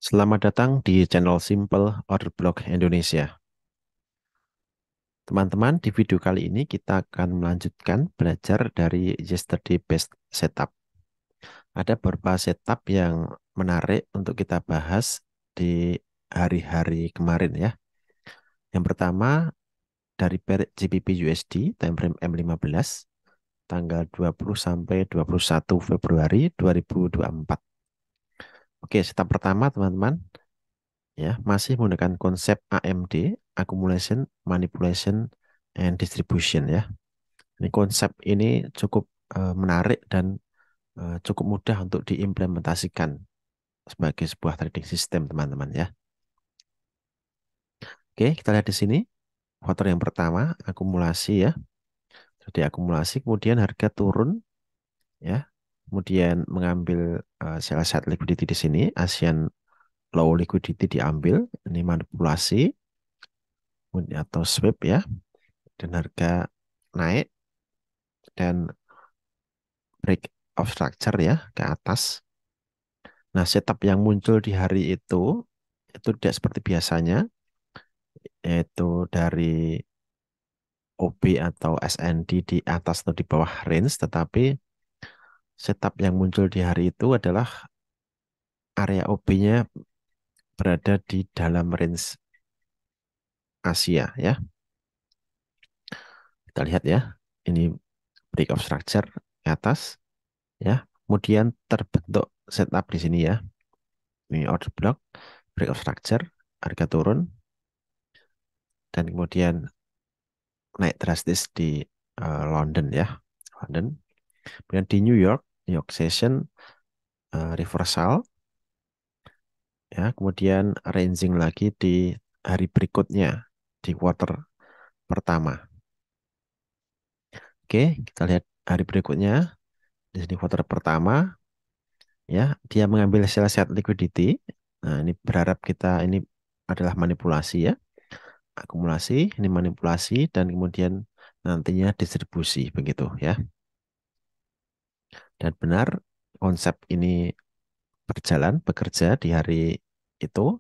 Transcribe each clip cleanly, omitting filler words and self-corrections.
Selamat datang di channel Simple Order Block Indonesia. Teman-teman, di video kali ini kita akan melanjutkan belajar dari Yesterday Based Setup. Ada beberapa setup yang menarik untuk kita bahas di hari-hari kemarin ya. Yang pertama dari pair GBP USD time frame M15 tanggal 20 sampai 21 Februari 2024. Oke, setup pertama teman-teman ya masih menggunakan konsep AMD, accumulation, manipulation, and distribution ya. Ini konsep ini cukup menarik dan cukup mudah untuk diimplementasikan sebagai sebuah trading system teman-teman ya. Oke, kita lihat di sini faktor yang pertama akumulasi ya. Jadi akumulasi kemudian harga turun ya. Kemudian mengambil sell side liquidity di sini, ASEAN low liquidity diambil, ini manipulasi atau sweep ya, dan harga naik dan break of structure ya ke atas. Nah, setup yang muncul di hari itu tidak seperti biasanya, yaitu dari OB atau SND di atas atau di bawah range, tetapi setup yang muncul di hari itu adalah area OB-nya berada di dalam range Asia ya. Kita lihat ya, ini break of structure ke atas ya. Kemudian terbentuk setup di sini ya. Ini order block, break of structure, harga turun, dan kemudian naik drastis di London ya. London. Kemudian di New York session reversal ya, kemudian ranging lagi di hari berikutnya di quarter pertama. Oke, kita lihat hari berikutnya di sini quarter pertama ya, dia mengambil sell side liquidity. Nah, ini berharap kita ini adalah manipulasi ya. Akumulasi, ini manipulasi dan kemudian nantinya distribusi begitu ya. Dan benar konsep ini berjalan bekerja di hari itu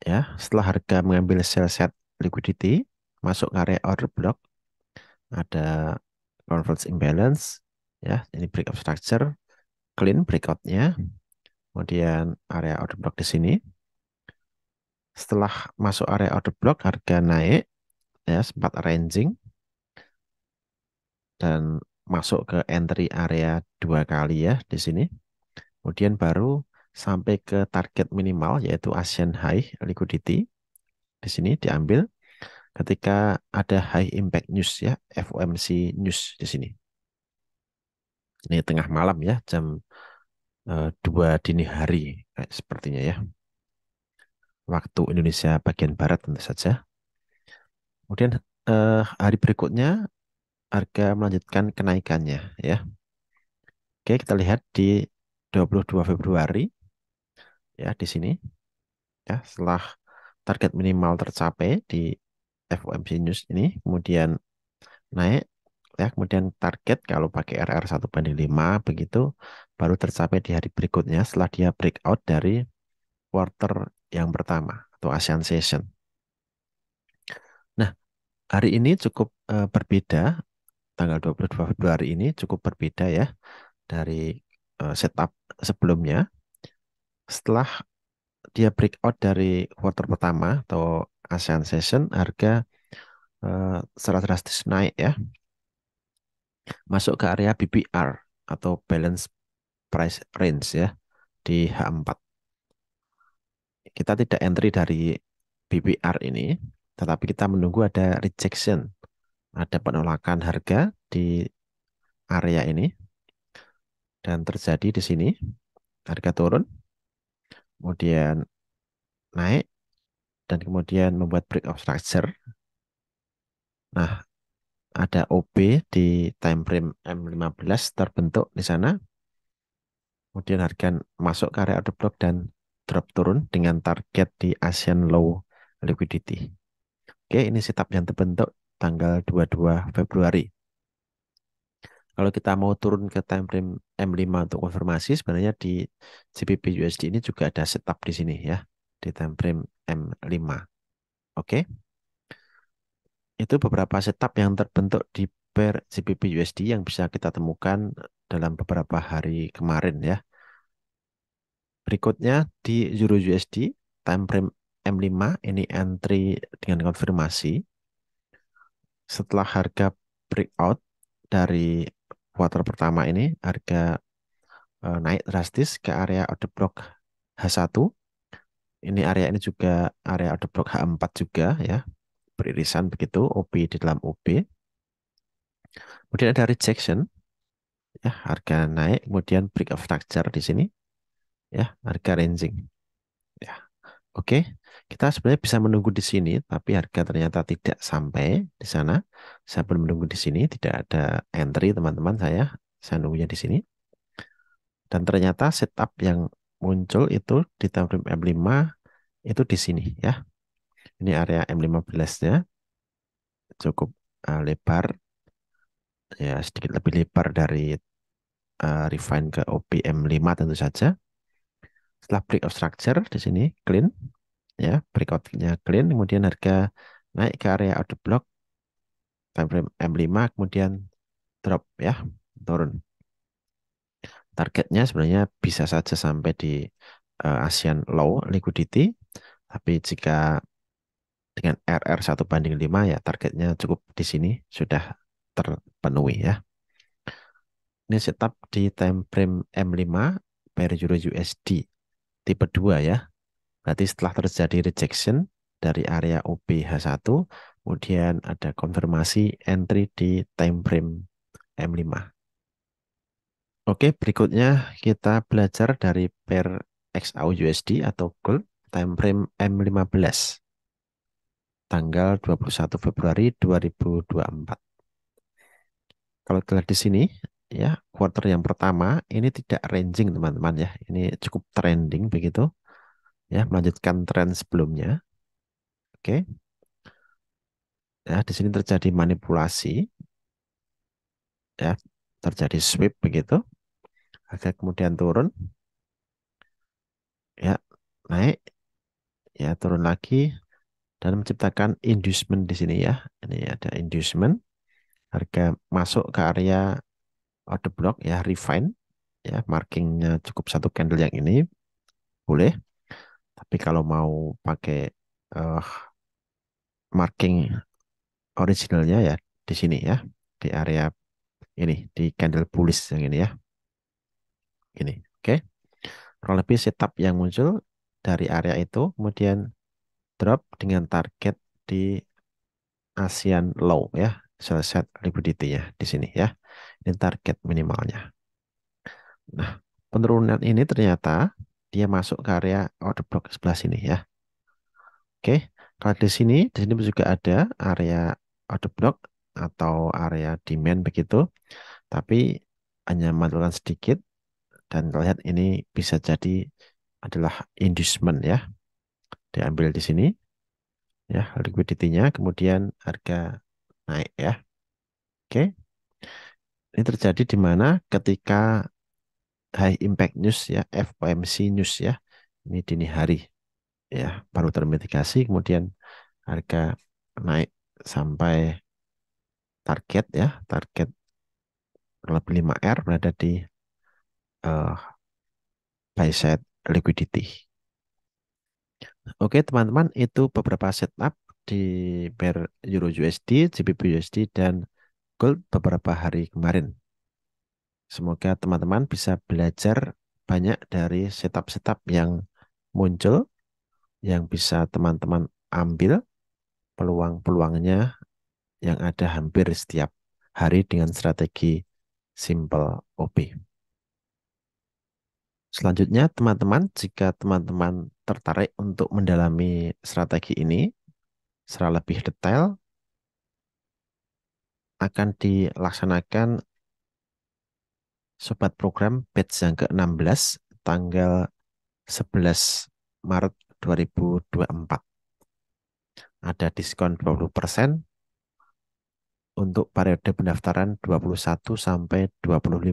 ya. Setelah harga mengambil sell side liquidity masuk ke area order block, ada converge imbalance ya, ini break of structure, clean breakoutnya, kemudian area order block di sini. Setelah masuk area order block harga naik ya, sempat ranging dan masuk ke entry area dua kali ya di sini. Kemudian baru sampai ke target minimal yaitu ASEAN High Liquidity. Di sini diambil ketika ada high impact news ya, FOMC news di sini. Ini tengah malam ya, jam 2 dini hari sepertinya ya. Waktu Indonesia bagian barat tentu saja. Kemudian hari berikutnya harga melanjutkan kenaikannya ya. Oke, kita lihat di 22 Februari ya di sini ya, setelah target minimal tercapai di FOMC news ini kemudian naik ya, kemudian target kalau pakai RR 1/5 begitu baru tercapai di hari berikutnya setelah dia breakout dari quarter yang pertama atau ASEAN Session. Nah, hari ini cukup berbeda, tanggal 22 Februari ini cukup berbeda ya dari setup sebelumnya. Setelah dia breakout dari quarter pertama atau ASEAN Session, harga secara drastis naik ya, masuk ke area BPR atau balance price range ya di H4. Kita tidak entry dari BPR ini, tetapi kita menunggu ada rejection, ada penolakan harga di area ini dan terjadi di sini harga turun, kemudian naik dan kemudian membuat break of structure. Nah, ada OB di time frame M15 terbentuk di sana. Kemudian harga masuk ke area order block dan drop turun dengan target di ASEAN low liquidity. Oke, ini setup yang terbentuk tanggal 22 Februari. Kalau kita mau turun ke time frame M5 untuk konfirmasi, sebenarnya di GBP USD ini juga ada setup di sini ya, di time frame M5. Oke, itu beberapa setup yang terbentuk di pair GBP USD yang bisa kita temukan dalam beberapa hari kemarin ya. Berikutnya di Euro USD, time frame M5 ini entry dengan konfirmasi. Setelah harga breakout dari kuartal pertama ini, harga naik drastis ke area order block H1. Ini area ini juga area order block H4 juga ya. Beririsan begitu, OP di dalam OP. Kemudian ada rejection, ya harga naik, kemudian break of structure di sini, ya harga ranging. Ya, oke. Kita sebenarnya bisa menunggu di sini, tapi harga ternyata tidak sampai di sana. Saya pun menunggu di sini, tidak ada entry teman-teman saya. Saya nunggunya di sini. Dan ternyata setup yang muncul itu di time frame M5 itu di sini ya. Ini area M15-nya cukup lebar, ya sedikit lebih lebar dari refine ke OPM5 tentu saja. Setelah break of structure di sini clean, ya breakoutnya clean, kemudian harga naik ke area order block time frame M5, kemudian drop ya, turun. Targetnya sebenarnya bisa saja sampai di ASEAN low liquidity, tapi jika dengan RR 1:5 ya targetnya cukup di sini sudah terpenuhi ya. Ini setup di time frame M5 per Euro USD tipe 2 ya. Berarti setelah terjadi rejection dari area OBH1, kemudian ada konfirmasi entry di time frame M5. Oke, berikutnya kita belajar dari pair XAU USD atau Gold time frame M15 tanggal 21 Februari 2024. Kalau dilihat di sini, ya, quarter yang pertama ini tidak ranging teman-teman ya. Ini cukup trending begitu, ya, melanjutkan tren sebelumnya. Oke, ya, di sini terjadi manipulasi, ya, terjadi sweep begitu. Harga kemudian turun, ya, naik, ya, turun lagi dan menciptakan inducement di sini ya. Ini ada inducement, harga masuk ke area order block ya, refine, ya, markingnya cukup satu candle yang ini boleh. Tapi kalau mau pakai eh, marking originalnya ya di sini ya, di area ini, di candle bullish yang ini ya, ini. Oke, kurang lebih setup yang muncul dari area itu, kemudian drop dengan target di ASEAN low ya, sell set liquidity-nya di sini ya. Ini target minimalnya. Nah, penurunan ini ternyata dia masuk ke area order block sebelah sini ya. Oke, kalau di sini juga ada area order block atau area demand begitu, tapi hanya menurunkan sedikit dan terlihat ini bisa jadi adalah inducement ya, diambil di sini ya liquidity-nya, kemudian harga naik ya. Oke, ini terjadi di mana ketika high impact news ya, FOMC news ya, ini dini hari ya, baru termitigasi, kemudian harga naik sampai target ya, target lebih 5R berada di buy side liquidity. Oke teman-teman, itu beberapa setup di pair Euro USD, GBP USD, dan Gold beberapa hari kemarin. Semoga teman-teman bisa belajar banyak dari setup-setup yang muncul, yang bisa teman-teman ambil peluang-peluangnya yang ada hampir setiap hari dengan strategi simple OP. Selanjutnya, teman-teman, jika teman-teman tertarik untuk mendalami strategi ini secara lebih detail, akan dilaksanakan sobat program batch yang ke-16 tanggal 11 Maret 2024. Ada diskon 20% untuk periode pendaftaran 21 sampai 25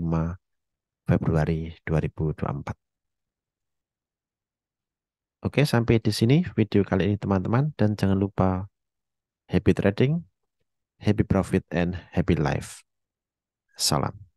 Februari 2024. Oke, sampai di sini video kali ini teman-teman, dan jangan lupa happy trading, happy profit, and happy life. Salam.